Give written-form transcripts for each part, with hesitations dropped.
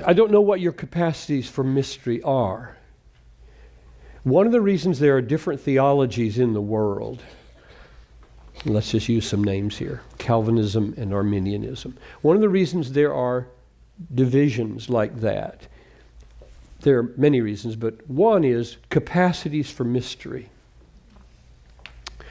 I don't know what your capacities for mystery are. One of the reasons there are different theologies in the world, let's just use some names here, Calvinism and Arminianism. One of the reasons there are divisions like that, there are many reasons, but one is capacities for mystery.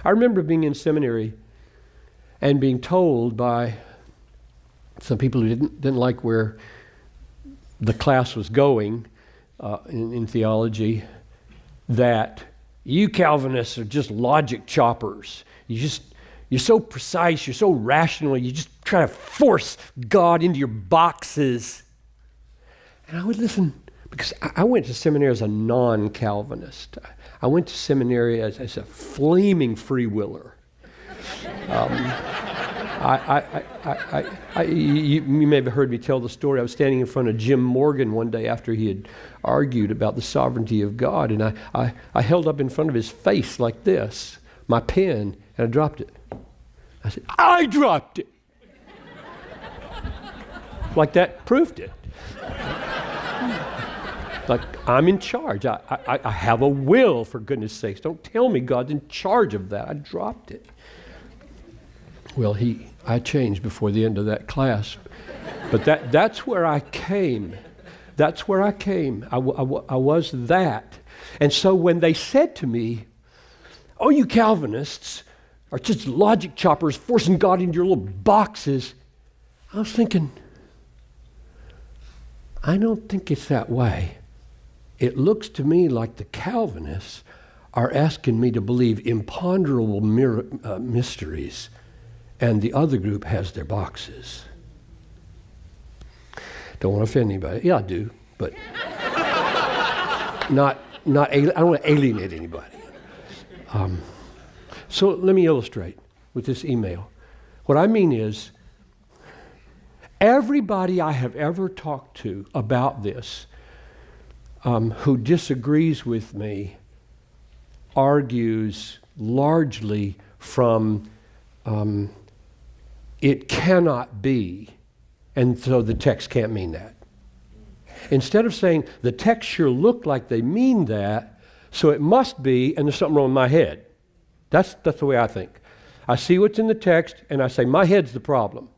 I remember being in seminary and being told by some people who didn't like where the class was going in theology, that you Calvinists are just logic choppers. You're so precise, you're so rational, you just try to force God into your boxes. And I would listen, because I went to seminary as a non-Calvinist. I went to seminary as a flaming free-willer. You may have heard me tell the story. I was standing in front of Jim Morgan one day after he had argued about the sovereignty of God, and I held up in front of his face like this, my pen, and I dropped it. I said, I dropped it! Like that proved it. Like, I'm in charge. I have a will, for goodness sakes. Don't tell me God's in charge of that. I dropped it. Well, I changed before the end of that class. But that's where I came. That's where I came. I was that. And so when they said to me, oh, you Calvinists are just logic choppers forcing God into your little boxes, I was thinking, I don't think it's that way. It looks to me like the Calvinists are asking me to believe imponderable mysteries, and the other group has their boxes. Don't want to offend anybody. Yeah, I do, but I don't want to alienate anybody. So let me illustrate with this email. What I mean is, everybody I have ever talked to about this who disagrees with me argues largely from it cannot be, and so the text can't mean that. Instead of saying the text sure looked like they mean that, so it must be, and there's something wrong with my head. That's the way I think. I see what's in the text, and I say, my head's the problem.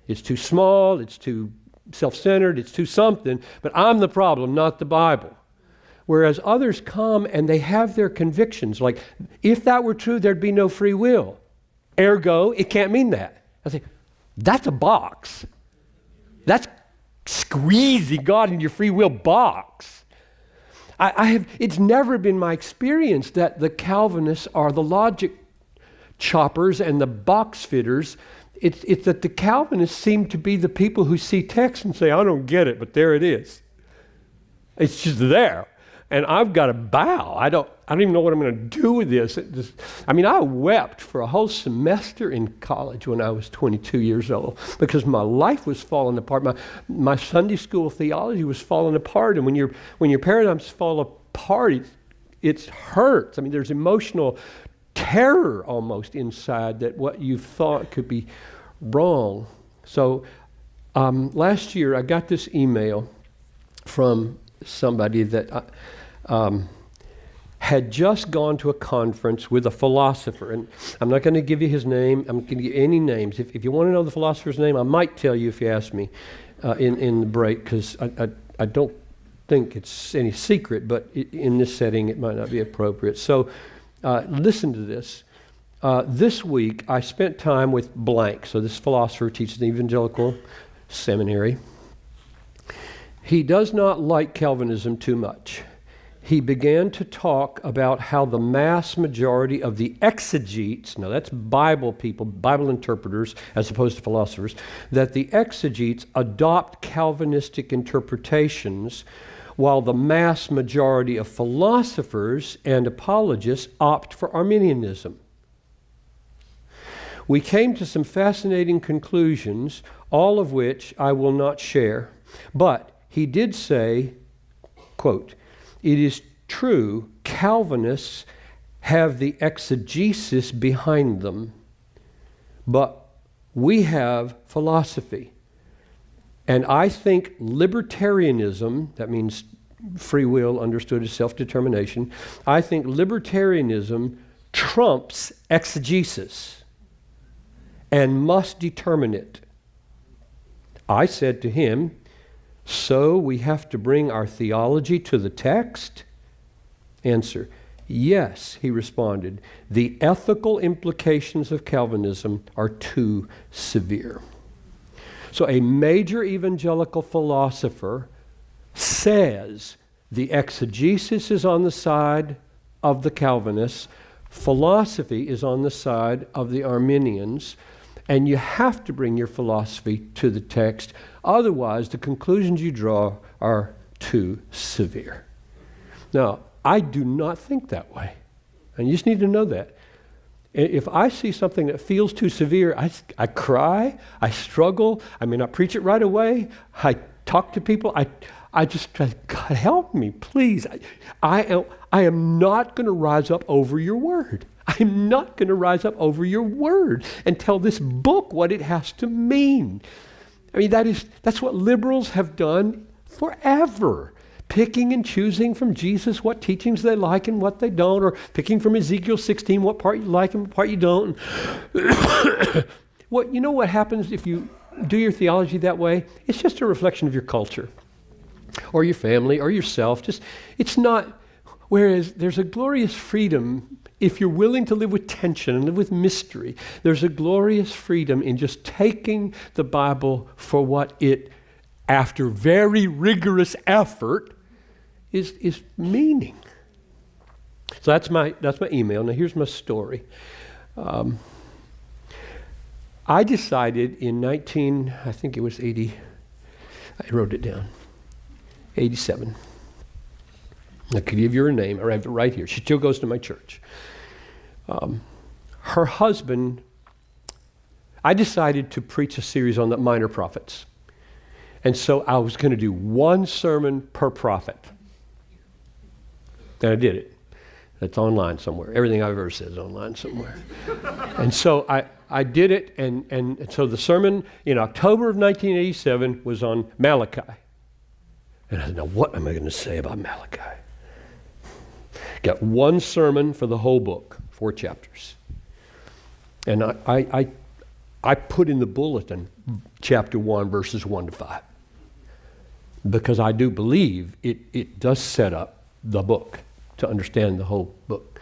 It's too small, it's too self-centered, it's too something, but I'm the problem, not the Bible. Whereas others come and they have their convictions, like, if that were true, there'd be no free will. Ergo, it can't mean that. I say, that's a box. That's squeezing God in your free will box. It's never been my experience that the Calvinists are the logic choppers and the box fitters. It's that the Calvinists seem to be the people who see text and say, I don't get it, but there it is. It's just there. And I've got to bow. I don't even know what I'm going to do with this. I wept for a whole semester in college when I was 22 years old because my life was falling apart. My Sunday school theology was falling apart. And when your paradigms fall apart, it hurts. There's emotional terror almost inside that what you thought could be wrong. So last year I got this email from somebody that had just gone to a conference with a philosopher, and I'm not going to give you his name. I'm not going to give you any names. If you want to know the philosopher's name, I might tell you if you ask me in the break, because I don't think it's any secret, but in this setting it might not be appropriate. So listen to this. This week I spent time with blank. So this philosopher teaches an evangelical seminary. He does not like Calvinism too much. He began to talk about how the mass majority of the exegetes, now that's Bible people, Bible interpreters, as opposed to philosophers, that the exegetes adopt Calvinistic interpretations while the mass majority of philosophers and apologists opt for Arminianism. We came to some fascinating conclusions, all of which I will not share, but he did say, quote, it is true Calvinists have the exegesis behind them, but we have philosophy. And I think libertarianism, that means free will understood as self-determination, I think libertarianism trumps exegesis and must determine it. I said to him, so we have to bring our theology to the text? Answer, yes, he responded. The ethical implications of Calvinism are too severe. So a major evangelical philosopher says the exegesis is on the side of the Calvinists, philosophy is on the side of the Arminians, and you have to bring your philosophy to the text. Otherwise, the conclusions you draw are too severe. Now, I do not think that way. And you just need to know that. If I see something that feels too severe, I cry, I struggle, I may not preach it right away, I talk to people, I just try, God help me, please. I am not going to rise up over your word. I'm not going to rise up over your word and tell this book what it has to mean. I mean, that's what liberals have done forever. Picking and choosing from Jesus what teachings they like and what they don't, or picking from Ezekiel 16 what part you like and what part you don't. You know what happens if you do your theology that way? It's just a reflection of your culture or your family or yourself. It's not, whereas there's a glorious freedom if you're willing to live with tension and live with mystery. There's a glorious freedom in just taking the Bible for what it, after very rigorous effort, is meaning. So that's my email. Now here's my story. I decided in I think it was 80, I wrote it down, 87. I could give you her name, or I have it right here. She still goes to my church. Her husband, I decided to preach a series on the minor prophets. And so I was going to do one sermon per prophet. And I did it. It's online somewhere. Everything I've ever said is online somewhere. And so I did it, and so the sermon in October of 1987 was on Malachi. And I said, now what am I going to say about Malachi? Got one sermon for the whole book, 4 chapters. And I put in the bulletin chapter 1, verses 1 to 5. Because I do believe it does set up the book to understand the whole book.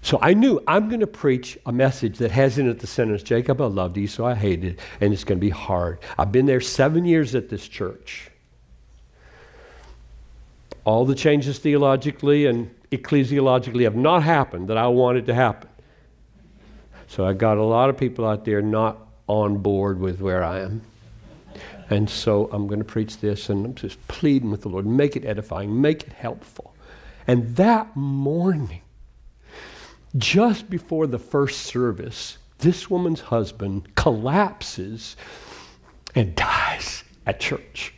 So I knew I'm going to preach a message that has in it the sentence, Jacob, I loved you, so I hated it, and it's going to be hard. I've been there 7 years at this church. All the changes theologically and ecclesiologically have not happened that I wanted to happen. So I got a lot of people out there not on board with where I am. And so I'm going to preach this, and I'm just pleading with the Lord, make it edifying, make it helpful. And that morning, just before the first service, this woman's husband collapses and dies at church.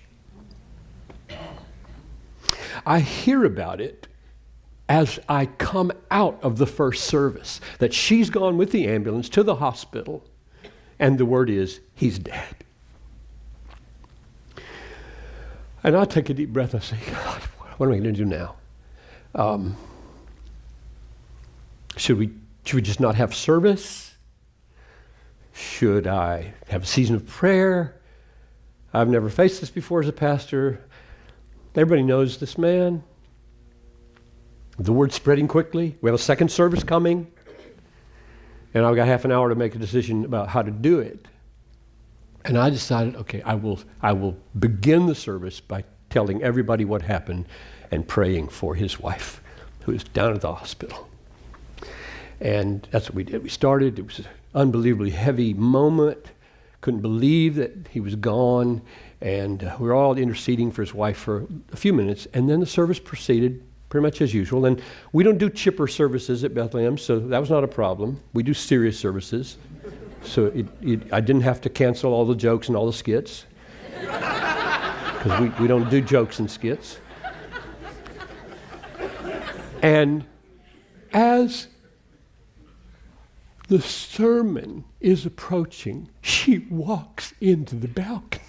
I hear about it as I come out of the first service, that she's gone with the ambulance to the hospital, and the word is, he's dead. And I take a deep breath and I say, God, what am I going to do now? Should we just not have service? Should I have a season of prayer? I've never faced this before as a pastor. Everybody knows this man. The word's spreading quickly. We have a second service coming. And I've got half an hour to make a decision about how to do it. And I decided, okay, I will begin the service by telling everybody what happened and praying for his wife, who is down at the hospital. And that's what we did. We started. It was an unbelievably heavy moment. Couldn't believe that he was gone. And we were all interceding for his wife for a few minutes. And then the service proceeded pretty much as usual. And we don't do chipper services at Bethlehem, so that was not a problem. We do serious services. So I didn't have to cancel all the jokes and all the skits. Because we don't do jokes and skits. And as the sermon is approaching, she walks into the balcony.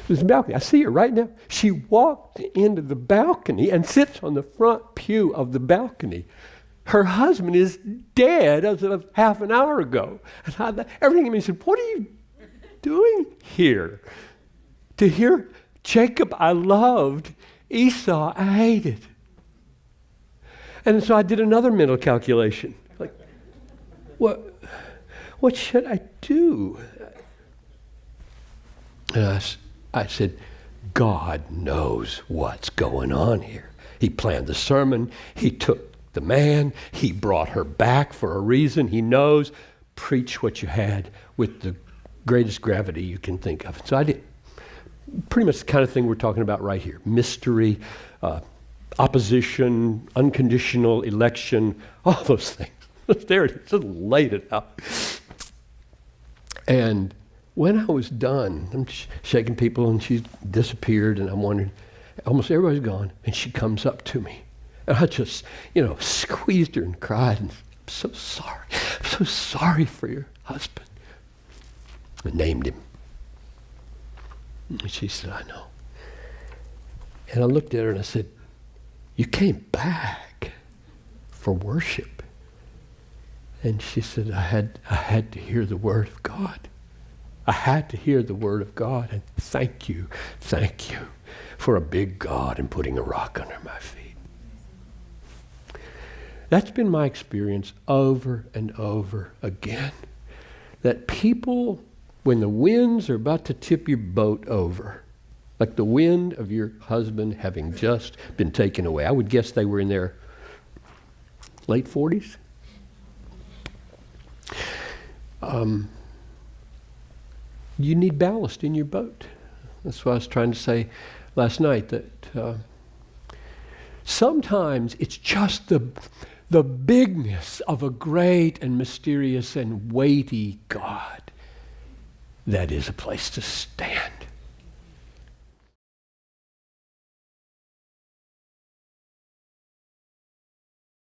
There's a balcony. I see her right now. She walked into the balcony and sits on the front pew of the balcony. Her husband is dead as of half an hour ago. And everything in me said, what are you doing here? To hear Jacob I loved, Esau I hated. And so I did another mental calculation. Like, what should I do? And I said, God knows what's going on here. He planned the sermon. He took the man. He brought her back for a reason. He knows. Preach what you had with the greatest gravity you can think of. So I did. Pretty much the kind of thing we're talking about right here. Mystery, opposition, unconditional election, all those things. There it is. Just laid it out. And when I was done, I'm shaking people and she's disappeared and I'm wondering, almost everybody's gone. And she comes up to me. And I just, squeezed her and cried. And I'm so sorry. I'm so sorry for your husband. I named him. And she said, I know. And I looked at her and I said, you came back for worship. And she said, I had to hear the word of God. I had to hear the word of God. And thank you for a big God and putting a rock under my feet. That's been my experience over and over again. That people, when the winds are about to tip your boat over, like the wind of your husband having just been taken away. I would guess they were in their late 40s. You need ballast in your boat. That's what I was trying to say last night, that sometimes it's just the bigness of a great and mysterious and weighty God that is a place to stand.